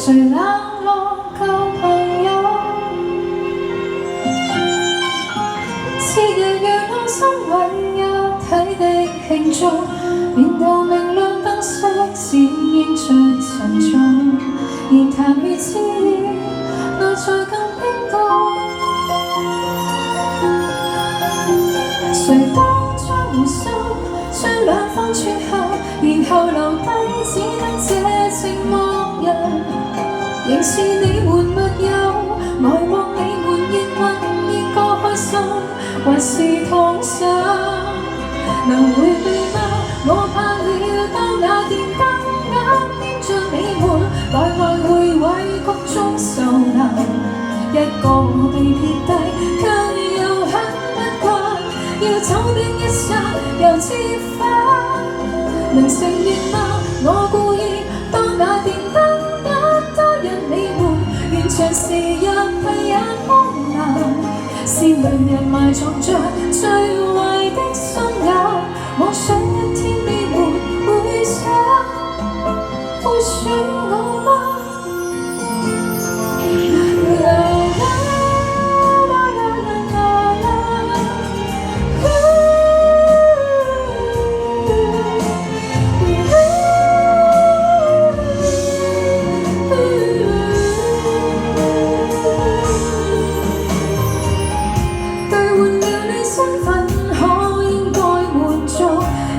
誰冷落舊朋友？節日讓我心裏一體的慶祝，面到明亮燈飾閃映最沉重，言談與痴意內在更冰凍。誰當將互心將兩方撮合，然後留低只得這寂寞人，仍是你們密友，來往你們亦問應該開心還是痛心？能迴避嗎？我怕了，當那電燈眼黏着你們，來來回回曲終受難。一個我被撇低，卻又很不慣，要走的一剎又折返。能承認嗎？我故意當那電燈眼多引你們，完場時入屁眼荒涼。善良人埋藏着最壞的心眼，妄想一天你們會想會選我嗎？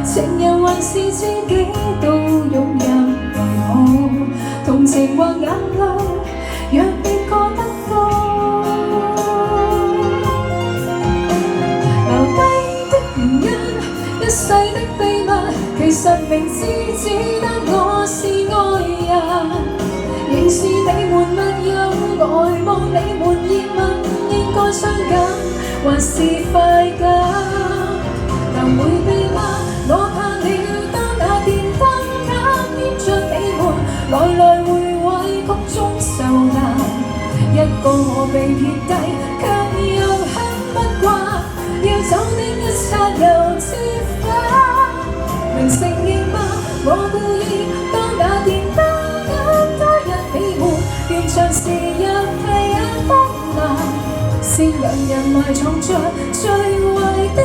情人還是知己都擁有為好，同情或眼淚讓別個得到。留低的原因，一世的秘密，其實明知只得我是愛人，仍是你們密友，來望你們熱吻，應該傷感還是快感？能迴避嗎？我怕了，當那電燈眼黏着你們，來來回回曲終受難。一個我被撇低，卻又很不慣，要走的一剎又折返。能承認嗎？我故意當那電燈眼多引你們，完場時入屁眼荒涼。善良人埋藏着最壞的